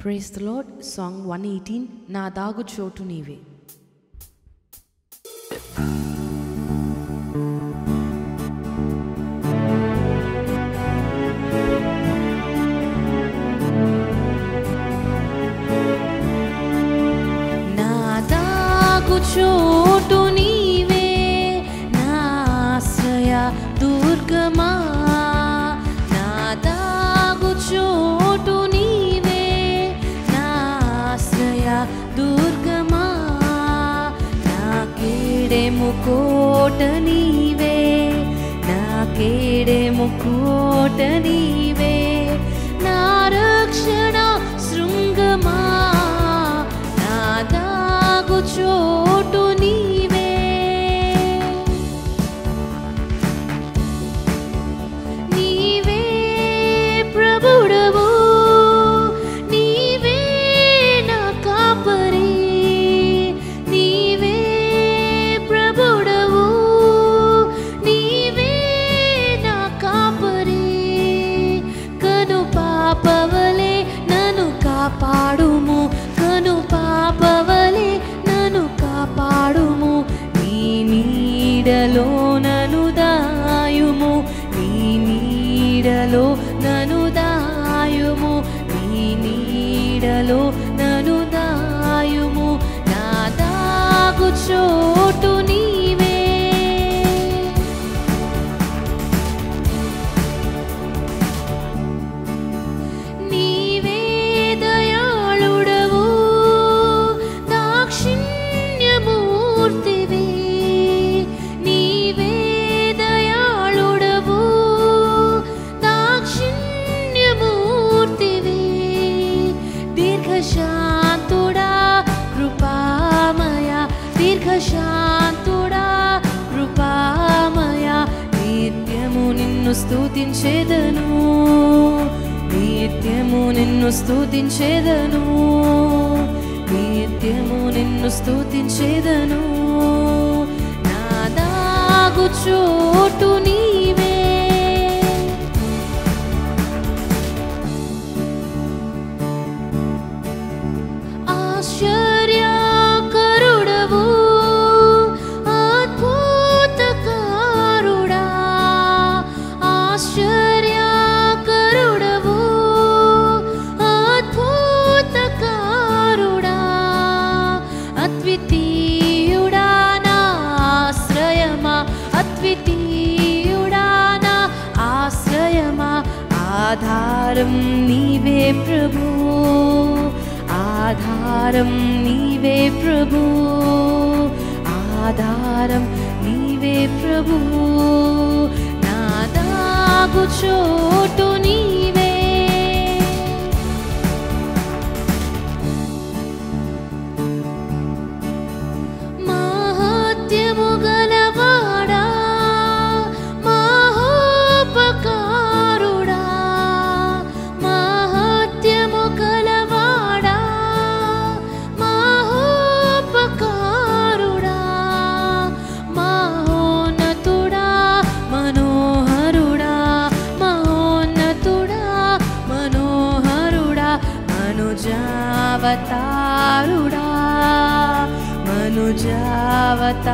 Praise the Lord. Song 118. నా దాగు చోటు నీవే. నా దాగు చోటు నీవే, నా ఆశ్రయ దుర్గమా. నా దాగు చోటు నీవే, నా ఆశ్రయ దుర్గమా. నా కేడెము కోట నీవే, నా కేడెము కోట నీవే. నా రక్షణ శృంగమా, నా దాగు చోటు నీవే. నీవే ప్రభుడవు, నీవే నా కాపరి. నీవే ప్రభుడవు, నీవే నా కాపరి. కను పాపవలే నన్ను కాపాడుము, కను పాపవలే నన్ను కాపాడుము. నీ నీడలో నన్ను దాయుము, నీ నీడలో నన్ను దాయుము, నీ నీడలో నన్ను దాయుము. నా దాగు చోటు నీవే. నీవే దయాళుడవు, దాక్షిణ్యమూర్తివి. నీవే దయాళుడవు, దాక్షిణ్యమూర్తివి. దీర్ఘశాంతుడా కృపామయ, దీర్ఘశాంతుడా కృపామయ. నిత్యము నిన్ను స్తుతించెదను, నిత్యము నిన్ను స్తుతించెదను, నిత్యము నిన్ను స్తుతించెదను. నా దాగు చోటు నీవే. ఆశ్చర్యకరుడవు, అద్భుతకారుడా. ఆశ్చర్యకరుడవు, అద్భుతకారుడా. అద్వితీయుడా నా ఆశ్రయమా, అద్వితీయుడా నా ఆశ్రయమా. ఆధారం నీవే ప్రభు, ఆధారం నీవే ప్రభు, ఆధారం నీవే ప్రభు. నా దాగు చోటు నీవే. మహత్యము గలవాడా, మహోపకారుడా. మహత్యము గలవాడా, మహోపకారుడా. మహోన్నతుడా మనోహరుడా, మహోన్నతుడా మనోహరుడా. మనుజావతారుడా, మనుజావతారుడా.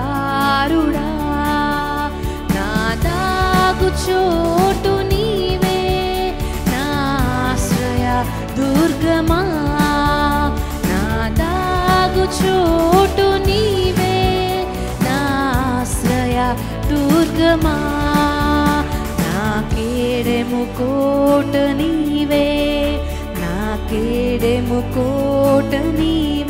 నా దాగు చోటు నీవే, నా ఆశ్రయ దుర్గమా. నా దాగు చోటు నీవే, నా ఆశ్రయ దుర్గమా. నా కేడెము కోట నీవే, నా కేడెము కోట నీవే.